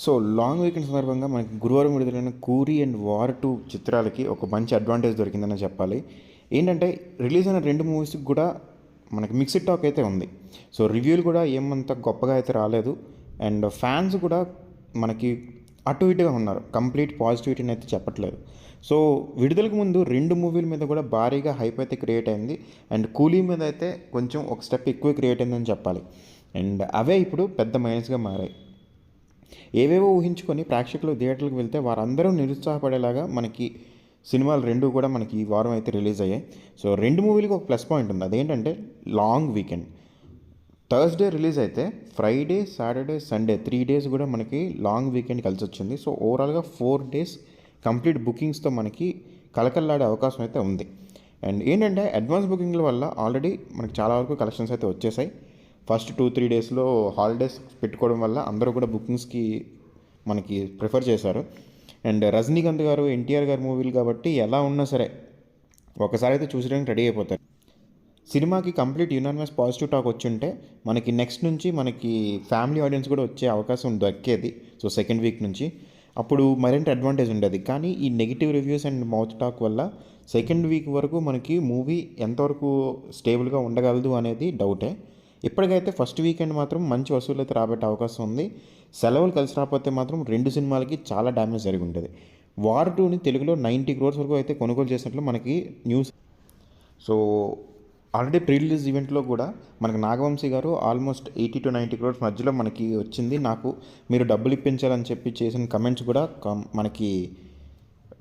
So long weekend సందర్భంగా మనకి గురువారం విడుదలైన 'కూరి' అండ్ 'వార్ 2' చిత్రాలకి ఒక మంచి అడ్వాంటేజ్ దొరికిందనే చెప్పాలి. ఏంటంటే రిలీజ్ అయిన 2 మూవీస్‌కి కూడా మనకి మిక్స్డ్ టాక్ అయితే ఉంది. సో రివ్యూలు కూడా ఏమంత గొప్పగా అయితే రాలేదు. అండ్ ఫ్యాన్స్ కూడా మనకి అటు ఇటుగా ఉన్నారు. కంప్లీట్ పాజిటివిటీని అయితే చెప్పట్లేదు. సో విడుదలకు ముందు 2 మూవీల మీద కూడా భారీగా హైప్ అయితే క్రియేట్ అయింది. అండ్ 'కూలీ' మీద అయితే కొంచెం ఒక స్టెప్ ఎక్కువ క్రియేట్ అయిందని చెప్పాలి. అండ్ అవే ఇప్పుడు పెద్ద మైనస్‌గా మారాయి. ఏవేవో ఊహించుకొని ప్రేక్షకులు థియేటర్లకు వెళ్తే వారందరూ నిరుత్సాహపడేలాగా మనకి సినిమాలు 2 కూడా మనకి ఈ వారం అయితే రిలీజ్ అయ్యాయి. సో 2 మూవీలకి ఒక ప్లస్ పాయింట్ ఉంది. అదేంటంటే లాంగ్ వీకెండ్. థర్స్‌డే రిలీజ్ అయితే ఫ్రైడే, సాటర్డే, సండే 3 డేస్ కూడా మనకి లాంగ్ వీకెండ్ కలిసొచ్చింది. సో ఓవరాల్‌గా 4 డేస్ కంప్లీట్ బుకింగ్స్‌తో మనకి కళకళలాడే అవకాశం అయితే ఉంది. అండ్ ఏంటంటే అడ్వాన్స్ బుకింగ్ల వల్ల ఆల్రెడీ మనకి చాలా వరకు కలెక్షన్స్ అయితే వచ్చేసాయి. ఫస్ట్ 2-3 డేస్లో హాలిడేస్ పెట్టుకోవడం వల్ల అందరూ కూడా బుకింగ్స్కి మనకి ప్రిఫర్ చేశారు. అండ్ రజనీకాంత్ గారు, ఎన్టీఆర్ గారి మూవీలు కాబట్టి ఎలా ఉన్నా సరే ఒకసారి అయితే చూసేయడానికి రెడీ అయిపోతారు. సినిమాకి కంప్లీట్ యునానిమస్ పాజిటివ్ టాక్ వచ్చుంటే మనకి నెక్స్ట్ నుంచి మనకి ఫ్యామిలీ ఆడియన్స్ కూడా వచ్చే అవకాశం దక్కేది. సో సెకండ్ వీక్ నుంచి అప్పుడు మరింత అడ్వాంటేజ్ ఉండేది. కానీ ఈ negative reviews and mouth talk వల్ల సెకండ్ వీక్ వరకు మనకి మూవీ ఎంతవరకు స్టేబుల్గా ఉండగలదు అనేది డౌటే. ఇప్పటికైతే ఫస్ట్ వీకెండ్ మాత్రం మంచి వసూలు అయితే రాబట్టే అవకాశం ఉంది. సెలవులు కలిసి రాకపోతే మాత్రం 2 సినిమాలకి చాలా డ్యామేజ్ జరిగి ఉంటుంది. వార్ 2ని తెలుగులో 90 crores వరకు అయితే కొనుగోలు చేసినట్లు మనకి news. So already pre release ఈవెంట్లో కూడా మనకి నాగవంశీ గారు ఆల్మోస్ట్ 80-90 crores మధ్యలో మనకి వచ్చింది, నాకు మీరు డబ్బులు ఇప్పించాలని చెప్పి చేసిన కమెంట్స్ కూడా మనకి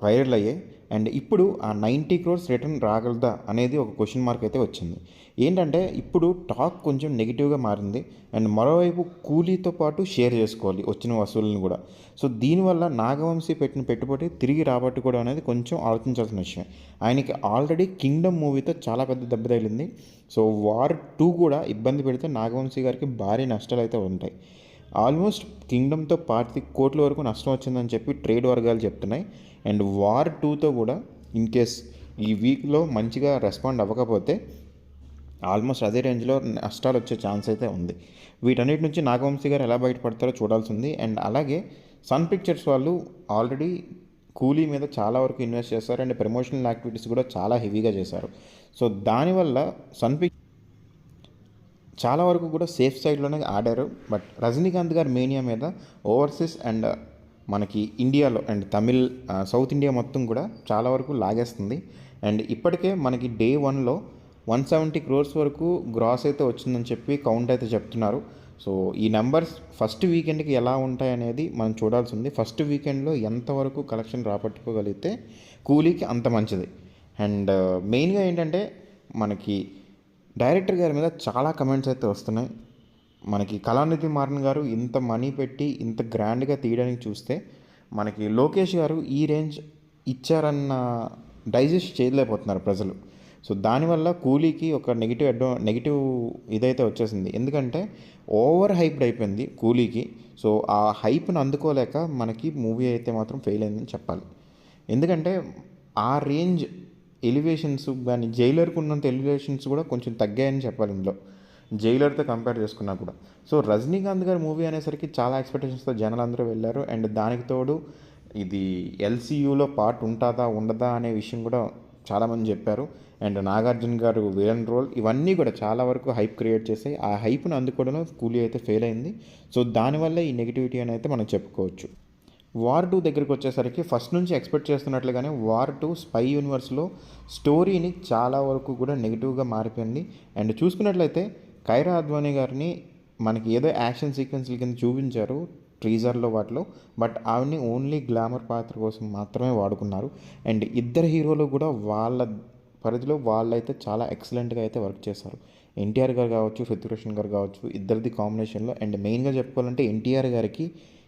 వైరల్ అయ్యాయి. అండ్ ఇప్పుడు ఆ 90 crores రిటర్న్ రాగలదా అనేది ఒక క్వశ్చన్ మార్క్ అయితే వచ్చింది. ఏంటంటే ఇప్పుడు టాక్ కొంచెం నెగిటివ్గా మారింది. అండ్ మరోవైపు కూలీతో పాటు షేర్ చేసుకోవాలి వచ్చిన వసూళ్ళని కూడా. సో దీనివల్ల నాగవంశీ పెట్టిన పెట్టుబడి తిరిగి రాబట్టుకోవడం అనేది కొంచెం ఆలోచించాల్సిన విషయం. ఆయనకి ఆల్రెడీ కింగ్డమ్ మూవీతో చాలా పెద్ద దెబ్బ తగిలింది. సో వార్ 2 కూడా ఇబ్బంది పెడితే నాగవంశీ గారికి భారీ నష్టాలు అయితే ఉంటాయి. ఆల్మోస్ట్ కింగ్డమ్తో 25 కోట్ల వరకు నష్టం వచ్చిందని చెప్పి ట్రేడ్ వర్గాలు చెప్తున్నాయి. అండ్ వార్ 2తో కూడా ఇన్ కేస్ ఈ వీక్లో మంచిగా రెస్పాండ్ అవ్వకపోతే ఆల్మోస్ట్ అదే రేంజ్లో నష్టాలు వచ్చే ఛాన్స్ అయితే ఉంది. వీటన్నిటి నుంచి నాగవంశీ గారు ఎలా బయటపడతారో చూడాల్సి ఉంది. అండ్ అలాగే సన్ పిక్చర్స్ వాళ్ళు ఆల్రెడీ కూలీ మీద చాలా వరకు ఇన్వెస్ట్ చేస్తారు. అండ్ ప్రమోషనల్ యాక్టివిటీస్ కూడా చాలా హెవీగా చేశారు. సో దానివల్ల సన్ పిక్చర్ చాలా వరకు కూడా సేఫ్ సైడ్లోనే ఆడారు. బట్ రజనీకాంత్ గారి మేనియా మీద ఓవర్సీస్ అండ్ మనకి ఇండియాలో అండ్ తమిళ్, సౌత్ ఇండియా మొత్తం కూడా చాలా వరకు లాగేస్తుంది. అండ్ ఇప్పటికే మనకి డే 1లో 170 crores వరకు గ్రాస్ అయితే వచ్చిందని చెప్పి కౌంట్ అయితే చెప్తున్నారు. సో ఈ నెంబర్స్ ఫస్ట్ వీకెండ్కి ఎలా ఉంటాయనేది మనం చూడాల్సి ఉంది. ఫస్ట్ వీకెండ్లో ఎంతవరకు కలెక్షన్ రాబట్టుకోగలిగితే కూలీకి అంత మంచిది. అండ్ మెయిన్గా ఏంటంటే మనకి డైరెక్టర్ గారి మీద చాలా కమెంట్స్ అయితే వస్తున్నాయి. మనకి కళానిధి మారన్ గారు ఇంత మనీ పెట్టి ఇంత గ్రాండ్గా తీయడానికి చూస్తే మనకి లోకేష్ గారు ఈ రేంజ్ ఇచ్చారన్న డైజెస్ట్ చేయలేకపోతున్నారు ప్రజలు. సో దానివల్ల కూలీకి ఒక నెగిటివ్ ఇదైతే వచ్చేసింది. ఎందుకంటే ఓవర్ హైప్డ్ అయిపోయింది కూలీకి. సో ఆ హైప్ను అందుకోలేక మనకి మూవీ అయితే మాత్రం ఫెయిల్ అయిందని చెప్పాలి. ఎందుకంటే ఆ రేంజ్ ఎలివేషన్స్ కానీ జైలర్కి ఉన్నంత ఎలివేషన్స్ కూడా కొంచెం తగ్గాయని చెప్పాలి ఇందులో, జైలర్తో కంపేర్ చేసుకున్నా కూడా. సో రజనీకాంత్ గారి మూవీ అనేసరికి చాలా ఎక్స్పెక్టేషన్స్తో జనాలు అందరూ వెళ్ళారు. అండ్ దానికి తోడు ఇది ఎల్సీయూలో పార్ట్ ఉంటుందా ఉండదా అనే విషయం కూడా చాలామంది చెప్పారు. అండ్ నాగార్జున గారు విలన్ రోల్, ఇవన్నీ కూడా చాలా వరకు హైప్ క్రియేట్ చేసాయి. ఆ హైప్ను అందుకోవడంలో కూలీ అయితే ఫెయిల్ అయింది. సో దానివల్ల ఈ నెగిటివిటీ అని అయితే మనం చెప్పుకోవచ్చు. వార్ 2 దగ్గరికి వచ్చేసరికి ఫస్ట్ నుంచి ఎక్స్పెక్ట్ చేస్తున్నట్లుగానే వార్ 2 స్పై యూనివర్స్లో స్టోరీని చాలా వరకు కూడా నెగిటివ్గా మారిపోయింది. అండ్ చూసుకున్నట్లయితే కైరా అద్వానీ గారిని మనకి ఏదో యాక్షన్ సీక్వెన్స్ల కింద చూపించారు ట్రీజర్లో వాటిలో. బట్ ఆవిడని ఓన్లీ గ్లామర్ పాత్ర కోసం మాత్రమే వాడుకున్నారు. అండ్ ఇద్దరు హీరోలు కూడా వాళ్ళ పరిధిలో వాళ్ళైతే చాలా ఎక్సలెంట్గా అయితే వర్క్ చేశారు. ఎన్టీఆర్ గారు కావచ్చు, హృతిక్ రోషన్ గారు కావచ్చు, ఇద్దరిది కాంబినేషన్లో. అండ్ మెయిన్గా చెప్పుకోవాలంటే ఎన్టీఆర్ గారికి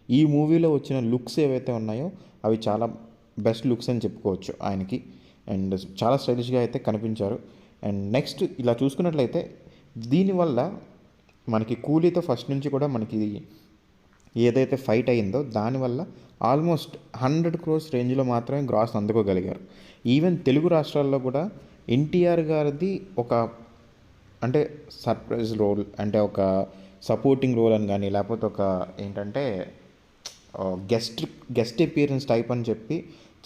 ఈ మూవీలో వచ్చిన లుక్స్ ఏవైతే ఉన్నాయో అవి చాలా బెస్ట్ లుక్స్ అని చెప్పుకోవచ్చు ఆయనకి. అండ్ చాలా స్టైలిష్గా అయితే కనిపించారు. అండ్ నెక్స్ట్ ఇలా చూసుకున్నట్లయితే దీనివల్ల మనకి కూలీతో ఫస్ట్ నుంచి కూడా మనకి ఏదైతే ఫైట్ అయిందో దానివల్ల ఆల్మోస్ట్ 100 crores రేంజ్లో మాత్రమే గ్రాస్ అందుకోగలిగారు. ఈవెన్ తెలుగు రాష్ట్రాల్లో కూడా ఎన్టీఆర్ గారిది ఒక అంటే సర్ప్రైజ్ రోల్, అంటే ఒక సపోర్టింగ్ రోల్ అని కానీ, లేకపోతే ఒక ఏంటంటే గెస్ట్ గెస్ట్ అపియరెన్స్ టైప్ అని చెప్పి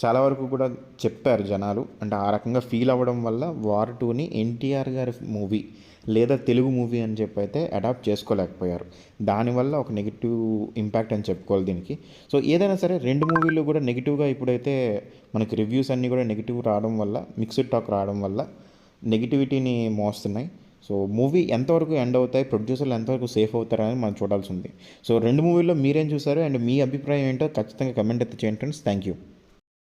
చాలా వరకు కూడా చెప్పారు జనాలు. అంటే ఆ రకంగా ఫీల్ అవ్వడం వల్ల వార్ టూని ఎన్టీఆర్ గారి మూవీ లేదా తెలుగు మూవీ అని చెప్పి అయితే అడాప్ట్ చేసుకోలేకపోయారు. దానివల్ల ఒక నెగిటివ్ ఇంపాక్ట్ అని చెప్పుకోవాలి దీనికి. సో ఏదైనా సరే రెండు మూవీలు కూడా నెగిటివ్గా ఇప్పుడైతే మనకి రివ్యూస్ అన్నీ కూడా నెగిటివ్ రావడం వల్ల, మిక్స్డ్ టాక్ రావడం వల్ల నెగిటివిటీని మోస్తున్నాయి. సో మూవీ ఎంతవరకు ఎండ్ అవుతాయి, ప్రొడ్యూసర్లు ఎంతవరకు సేఫ్ అవుతారని మనం చూడాల్సి ఉంది. సో రెండు మూవీల్లో మీరేం చూసారు అండ్ మీ అభిప్రాయం ఏంటో ఖచ్చితంగా కమెంట్ అయితే చేయండి ఫ్రెండ్స్. Thank you.